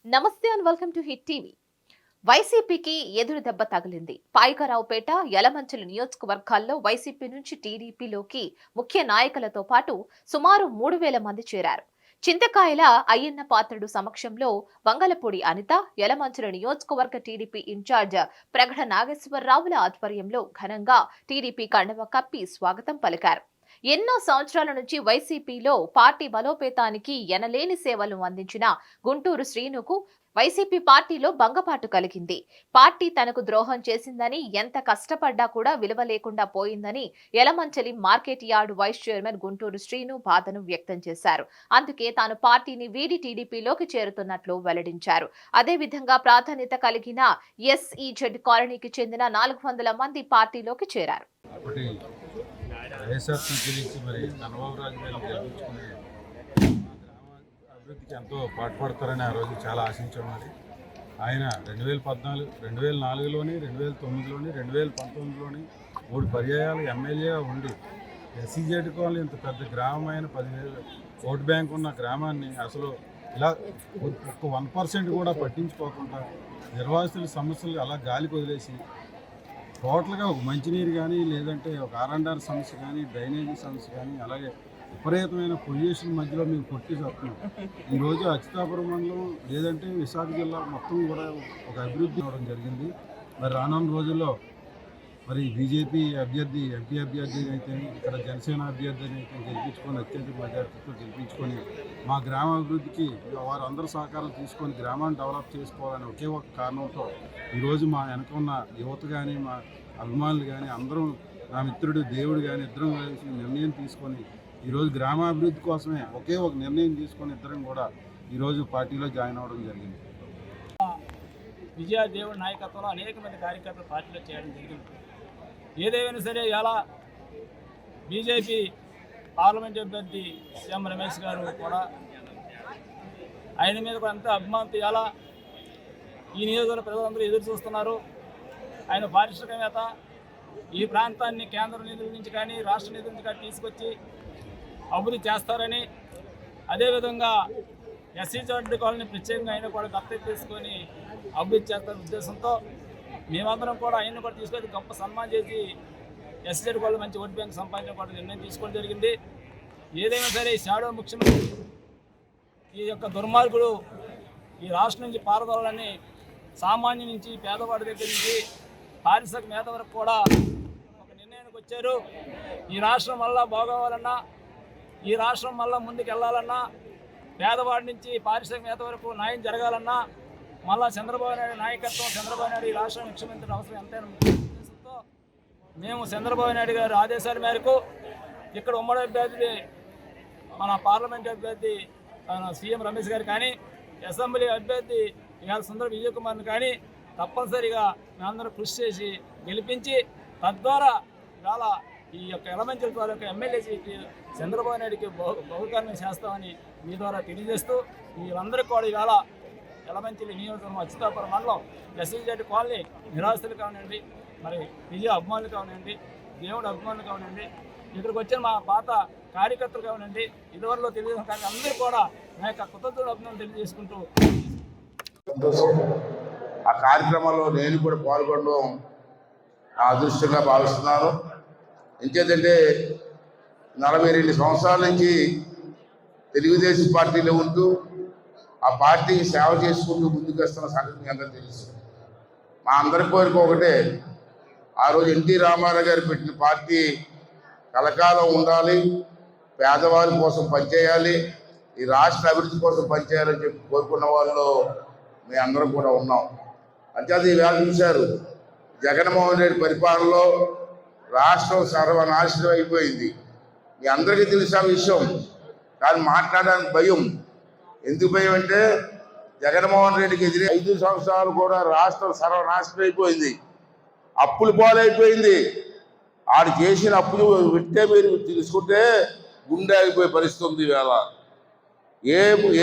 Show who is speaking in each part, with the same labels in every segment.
Speaker 1: నమస్తే and welcome to hit TV. వైసీపీకి ఎదురు దెబ్బ తగిలింది. పాయకరావుపేట, యలమంచిలి నియోజకవర్గాల్లో వైసీపీ నుంచి టీడీపీలోకి ముఖ్య నాయకులతో పాటు సుమారు 3,000 మంది చేరారు. చింతకాయల అయ్యన్న పాత్రుడు సమక్షంలో వంగలపూడి అనిత, యలమంచిలి నియోజకవర్గ టీడీపీ ఇన్ఛార్జ్ ప్రగడ నాగేశ్వరరావుల ఆధ్వర్యంలో ఘనంగా టీడీపీ కండువా కప్పి స్వాగతం పలికారు. ఎన్నో సంవత్సరాల నుంచి వైసీపీలో పార్టీ బలోపేతానికి ఎనలేని సేవలు అందించిన గుంటూరు శ్రీనుకు వైసీపీ పార్టీలో భంగపాటు కలిగింది. పార్టీ తనకు ద్రోహం చేసిందని, ఎంత కష్టపడ్డా కూడా విలువ లేకుండా పోయిందని Yalamanchili market yard vice chairman Guntur Srinu బాధను వ్యక్తం చేశారు. అందుకే తాను పార్టీని వీడి టీడీపీలోకి చేరుతున్నట్లు వెల్లడించారు. అదేవిధంగా ప్రాధాన్యత కలిగిన ఎస్ఈజెడ్ కాలనీకి చెందిన 400 మంది పార్టీలోకి చేరారు.
Speaker 2: వైఎస్ఆర్సీపీ నుంచి మరి చంద్రబాబు రాజు గారిని గెలిపించుకునే గ్రామ అభివృద్ధికి ఎంతో పాటుపడతారని ఆ రోజు చాలా ఆశించాం. మరి ఆయన 2014, 2004లోని, 2009లోని, 2019లోని 3 పర్యాయాలు ఎమ్మెల్యేగా ఉండి ఎస్సీజెడ్ కాలనీ ఇంత పెద్ద గ్రామమైన 10,000 ఓట్ బ్యాంక్ ఉన్న గ్రామాన్ని అసలు ఇలా ఒక్క 1% కూడా పట్టించుకోకుండా నిర్వాసితుల సమస్యలు అలా గాలికి వదిలేసి టోటల్గా ఒక మంచినీరు కానీ, లేదంటే ఒక ఆర్ఎండ్ఆర్ సమస్య కానీ, డ్రైనేజీ సమస్య కానీ, అలాగే విపరీతమైన పొల్యూషన్ మధ్యలో మేము కొట్టి చెప్తున్నాం. ఈరోజు అచ్యుతాపురం మండలం లేదంటే విశాఖ జిల్లా మొత్తం కూడా ఒక అభివృద్ధి అవడం జరిగింది. మరి రానున్న రోజుల్లో మరి బీజేపీ అభ్యర్థి, ఎంపీ అభ్యర్థి అయితే, ఇక్కడ జనసేన అభ్యర్థిని అయితే గెలిపించుకొని అత్యధిక మెజార్టీతో గెలిపించుకొని మా గ్రామ అభివృద్ధికి వారందరూ సహకారం తీసుకొని గ్రామాన్ని డెవలప్ చేసుకోవాలని ఒకే ఒక కారణంతో ఈరోజు మా వెనక ఉన్న యువత కానీ, మా అభిమానులు కానీ, అందరం, నా మిత్రుడు దేవుడు కానీ ఇద్దరం కలిసి నిర్ణయం తీసుకొని ఈరోజు గ్రామాభివృద్ధి కోసమే ఒకే ఒక నిర్ణయం తీసుకొని ఇద్దరం కూడా ఈరోజు పార్టీలో జాయిన్ అవ్వడం జరిగింది.
Speaker 3: విజయ దేవుడి నాయకత్వంలో అనేక మంది కార్యకర్తలు పార్టీలో చేయడం జరిగింది. ఏదేమైనా సరే ఇలా బీజేపీ పార్లమెంట్ అభ్యర్థి సీఎం రమేష్ గారు కూడా ఆయన మీద ఎంత అభిమానం తీయాలా, ఈ నియోజకవర్గ ప్రజలందరూ ఎదురు చూస్తున్నారు. ఆయన పారిశ్రామికవేత్త, ఈ ప్రాంతాన్ని కేంద్ర నిధుల నుంచి కానీ, రాష్ట్ర నిధుల నుంచి కానీ తీసుకొచ్చి అభివృద్ధి చేస్తారని, అదేవిధంగా ఎస్సీజెడ్ కాలనీ ప్రత్యేకంగా ఆయన కూడా దత్తత తీసుకొని అభివృద్ధి చేస్తారనే ఉద్దేశంతో మేమందరం కూడా ఆయన కూడా తీసుకొని గొప్ప సన్మానం చేసి ఎస్సీజెడ్ కాలనీ మంచి ఓట్ బ్యాంక్ సంపాదించడం నిర్ణయం తీసుకోవడం జరిగింది. ఏదైనా సరే షాడో ముఖ్యమంత్రి ఈ యొక్క దుర్మార్గుడు ఈ రాష్ట్రం నుంచి పారదోలని సామాన్య నుంచి పేదవాడి దగ్గర నుంచి పారిశ్రామిక వరకు కూడా ఒక నిర్ణయానికి వచ్చారు. ఈ రాష్ట్రం మళ్ళా బాగోవాలన్నా, ఈ రాష్ట్రం మళ్ళా ముందుకు వెళ్ళాలన్నా, పేదవాడి నుంచి పారిశ్రామిక వరకు న్యాయం జరగాలన్నా మళ్ళా చంద్రబాబు నాయుడు నాయకత్వం, చంద్రబాబు నాయుడు ఈ రాష్ట్ర ముఖ్యమంత్రి అవసరం ఎంతైనా ఉద్దేశంతో మేము చంద్రబాబు నాయుడు గారి ఆదేశాల మేరకు ఇక్కడ ఉమ్మడి అభ్యర్థి, మన పార్లమెంట్ అభ్యర్థి సీఎం రమేష్ గారు కానీ, అసెంబ్లీ అభ్యర్థి ఇవాళ సుందర విజయ్ కుమార్ని కానీ తప్పనిసరిగా మేమందరం కృషి చేసి గెలిపించి తద్వారా ఇవాళ ఈ యొక్క యలమంచిలి తాలూకా ఎమ్మెల్యే సీటు చంద్రబాబు నాయుడికి బహుకరణం చేస్తామని మీ ద్వారా తెలియజేస్తూ, వీళ్ళందరికీ కూడా ఇవాళ యలమంచిలి నియోజకవర్గం అచ్యుతాపురం మండలం ఎస్సీజెడ్ కాలనీ నిరాస్తులు కానివ్వండి, మరి విజయ అభిమానులు కానివ్వండి, దేవుడు అభిమానులు కానివ్వండి, ఇక్కడికి వచ్చిన మా పాత కార్యకర్తలు కానివ్వండి, ఇదివరలో తెలియజేసిన కానీ అందరూ కూడా నా యొక్క కృతజ్ఞతలు అభినందనలు తెలియజేసుకుంటూ
Speaker 4: ఆ కార్యక్రమంలో నేను కూడా పాల్గొనడం నా అదృష్టంగా భావిస్తున్నాను. ఎంచేతంటే 42 సంవత్సరాల నుంచి తెలుగుదేశం పార్టీలో ఉంటూ ఆ పార్టీకి సేవ చేసుకుంటూ ముందుకు వస్తున్న సంగతి మీ అందరూ తెలుసు. మా అందరి కోరిక ఒకటే, ఆ రోజు ఎన్టీ రామారావు గారు పెట్టిన పార్టీ కలకాలం ఉండాలి, పేదవారి కోసం పనిచేయాలి, ఈ రాష్ట్ర అభివృద్ధి కోసం పనిచేయాలని చెప్పి కోరుకున్న వాళ్ళు మేము అందరం కూడా ఉన్నాం. అంచేత ఈవేళ చూశారు, జగన్మోహన్ రెడ్డి పరిపాలనలో రాష్ట్రం సర్వనాశనం అయిపోయింది. మీ అందరికీ తెలిసిన విషయం, కానీ మాట్లాడడానికి భయం. ఎందుకు భయం అంటే జగన్మోహన్ రెడ్డికి ఎదిరి 5 సంవత్సరాలు కూడా రాష్ట్రం సర్వనాశనం అయిపోయింది, అప్పులు పాలైపోయింది. ఆడు చేసిన అప్పులు వింటే మీరు తీసుకుంటే గుండె ఆగిపోయే పరిస్థితి ఉంది. ఈవేళ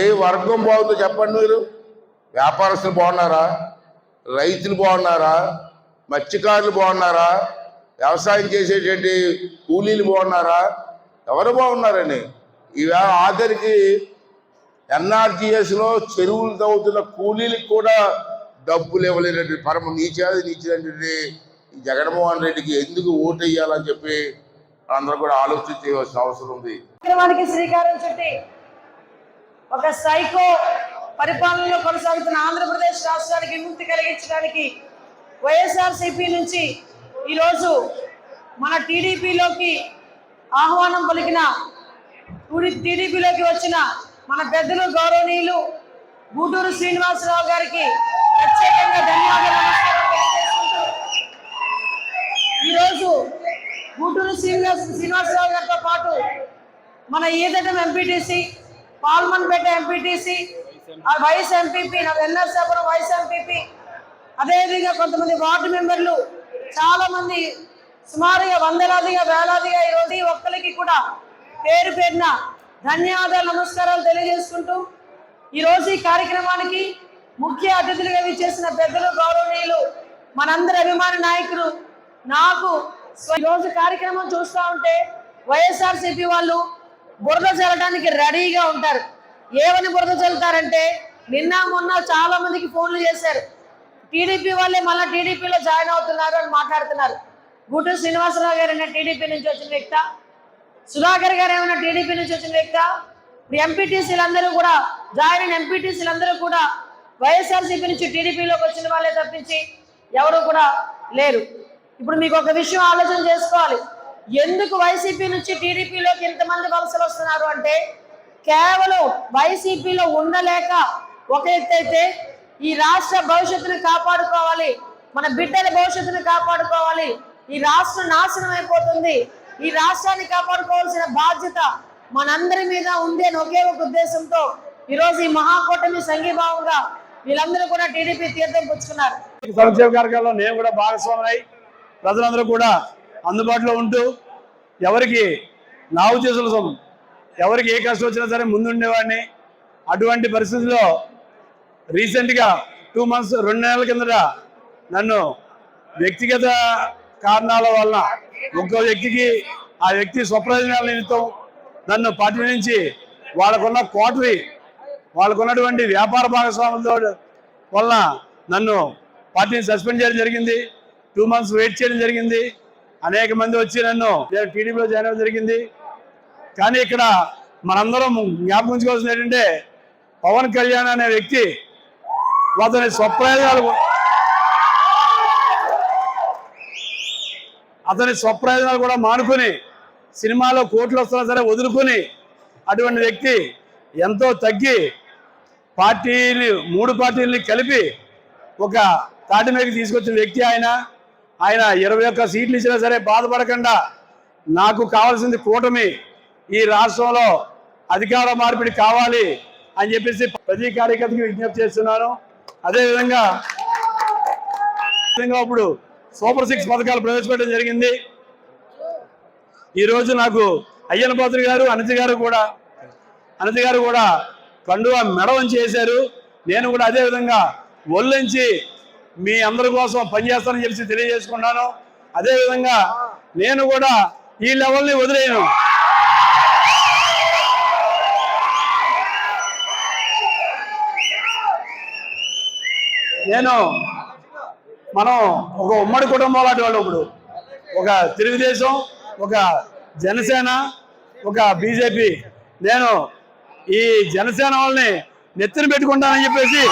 Speaker 4: ఏ వర్గం బాగుందో చెప్పండి మీరు? వ్యాపారస్తులు బాగున్నారా? రైతులు బాగున్నారా? మత్స్యకారులు బాగున్నారా? వ్యవసాయం చేసేటువంటి కూలీలు బాగున్నారా? ఎవరు బాగున్నారని ఈవేళ ఆఖరికి ఎన్ఆర్జీఎస్లో చెరువులు తవ్వుతున్న కూలీలకు కూడా డబ్బులు ఇవ్వలేనటువంటి పరమ నీచినటువంటి ఈ జగన్మోహన్ రెడ్డికి ఎందుకు ఓటు వేయాలని చెప్పి అందరూ కూడా ఆలోచించవలసిన అవసరం ఉంది.
Speaker 5: కార్యక్రమానికి శ్రీకారం చుట్టి ఒక సైకో పరిపాలనలో కొనసాగుతున్న ఆంధ్రప్రదేశ్ రాష్ట్రానికి విముక్తి కలిగించడానికి వైఎస్ఆర్సీపీ నుంచి ఈరోజు మన టీడీపీలోకి ఆహ్వానం పలికిన టీడీపీలోకి వచ్చిన మన పెద్దలు గౌరవనీయులు గూటూరు శ్రీనివాసరావు గారికి ప్రత్యేకంగా ధన్యవాదాలు తెలియజేసుకుంటూ ఈరోజు గూటూరు శ్రీనివాసరావు గారితో పాటు మన Eedatam MPTC, Palmanpeta MPTC, vice MPP, ఎన్ఆర్సాపురం వైస్ ఎంపీపీ, అదేవిధంగా కొంతమంది వార్డు మెంబర్లు, చాలా మంది సుమారుగా వందలాదిగా వేలాదిగా ఈరోజు ఒక్కరికి కూడా పేరు పేరున ధన్యవాదాలు నమస్కారాలు తెలియజేసుకుంటూ ఈరోజు ఈ కార్యక్రమానికి ముఖ్య అతిథులుగా విచ్చేసిన పెద్దలు గౌరవనీయులు మనందరి అభిమాన నాయకులు నాకు ఈరోజు కార్యక్రమం చూస్తూ ఉంటే వైఎస్ఆర్సీపీ వాళ్ళు బురద చల్లడానికి రెడీగా ఉంటారు. ఏమని బురద చల్లుతారంటే నిన్న మొన్న చాలా మందికి ఫోన్లు చేశారు, టీడీపీ వాళ్ళే మళ్ళీ టీడీపీలో జాయిన్ అవుతున్నారు అని మాట్లాడుతున్నారు. గూటూరు శ్రీనివాసరావు గారు ఏమైనా టీడీపీ నుంచి వచ్చిన వ్యక్త, సుధాకర్ గారు ఏమైనా టీడీపీ నుంచి వచ్చిన వ్యక్త, ఎంపీటీసీలందరూ కూడా జాయిన్ అయిన ఎంపీటీసీలందరూ కూడా వైఎస్ఆర్సీపీ నుంచి టీడీపీలోకి వచ్చిన వాళ్ళే తప్పించి ఎవరు కూడా లేరు. ఇప్పుడు మీకు ఒక విషయం ఆలోచన చేసుకోవాలి, ఎందుకు వైసీపీ నుంచి టీడీపీలోకి ఇంతమంది వలసలు వస్తున్నారు అంటే కేవలం వైసీపీలో ఉండలేక ఒక ఎత్తు అయితే ఈ రాష్ట్ర భవిష్యత్తును కాపాడుకోవాలి, మన బిడ్డల భవిష్యత్తును కాపాడుకోవాలి, ఈ రాష్ట్రం నాశనం అయిపోతుంది, ఈ రాష్ట్రాన్ని కాపాడుకోవాల్సిన బాధ్యత మనందరి మీద ఉంది అని ఒకే ఒక ఉద్దేశంతో ఈరోజు ఈ మహాకూటమి సంఘీభావంగా వీళ్ళందరూ కూడా టీడీపీ తీర్థం పుచ్చుకున్నారు.
Speaker 3: సంక్షేమ కార్యక్రమంలో నేను కూడా భాగస్వామి, ప్రజలందరూ కూడా అందుబాటులో ఉంటూ ఎవరికి నావు చేసులు ఎవరికి ఏ కష్టం వచ్చినా సరే ముందుండేవాడిని. అటువంటి పరిస్థితుల్లో రీసెంట్గా 2 months 2 నెలల కిందట నన్ను వ్యక్తిగత కారణాల వలన ఒక్కో వ్యక్తికి ఆ వ్యక్తి స్వప్రయోజనాల నిమిత్తం నన్ను పార్టీ నుంచి వాళ్ళకున్న కోటరీ వాళ్ళకున్నటువంటి వ్యాపార భాగస్వాముల వలన నన్ను పార్టీని సస్పెండ్ చేయడం జరిగింది. 2 months వెయిట్ చేయడం జరిగింది. అనేక మంది వచ్చి నన్ను టీడీపీలో జాయిన్ అవ్వడం జరిగింది. కానీ ఇక్కడ మనందరం జ్ఞాపకం ఉంచుకోవాల్సింది ఏంటంటే పవన్ కళ్యాణ్ అనే వ్యక్తి అతని స్వప్రయోజనాలు కూడా మానుకొని సినిమాలో కోట్లు వస్తున్నా సరే వదులుకొని అటువంటి వ్యక్తి ఎంతో తగ్గి పార్టీని 3 పార్టీలని కలిపి ఒక తాటి మీదకి తీసుకొచ్చిన వ్యక్తి ఆయన 21 సీట్లు ఇచ్చినా సరే బాధపడకుండా నాకు కావాల్సింది కూటమి, ఈ రాష్ట్రంలో అధికార మార్పిడి కావాలి అని చెప్పేసి ప్రతి కార్యకర్తకి విజ్ఞప్తి చేస్తున్నాను. అదేవిధంగా ఇప్పుడు సూపర్ 6 పథకాలు ప్రవేశపెట్టడం జరిగింది. ఈరోజు నాకు అయ్యన పాత్ర గారు అనిత గారు కూడా కండువా మెడ వంచి చేశారు. నేను కూడా అదేవిధంగా ఒళ్ళొంచి మీ అందరి కోసం పనిచేస్తానని చెప్పి తెలియజేసుకున్నాను. అదేవిధంగా నేను కూడా ఈ లెవెల్ని వదిలేను. మనం ఒక ఉమ్మడి కుటుంబం లాంటి వాళ్ళు. ఇప్పుడు ఒక తెలుగుదేశం, ఒక జనసేన, ఒక బీజేపీ. నేను ఈ జనసేన వాళ్ళని నెత్తిన పెట్టుకుంటానని చెప్పేసి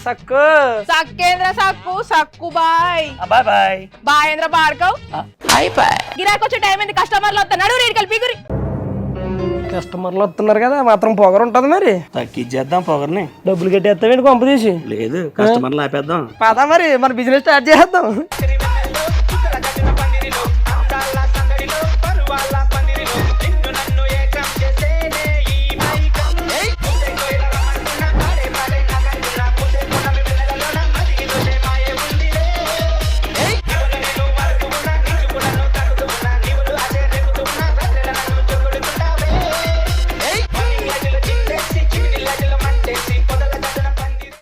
Speaker 6: సక్కు సక్కేంద్ర సక్కు సక్కు బాయ్ బాయ్ బాయ్ బాయేంద్ర భార్గవ్ హాయ్ బాయ్. గిరాకి వచ్చే టైం ఏంది, కస్టమర్లు వస్తున్నాడు, రేడికల్ పీగురి. కస్టమర్లు వస్తున్నారు కదా, మాత్రం పొగరు ఉంటది. మరి
Speaker 7: తగ్గించేద్దాం పొగర్ని.
Speaker 6: డబ్బులు కట్టేస్తామేంటి కొంప తీసి?
Speaker 7: లేదు, కస్టమర్లు ఆపేద్దాం.
Speaker 6: పదా మరి మన బిజినెస్ స్టార్ట్ చేద్దాం.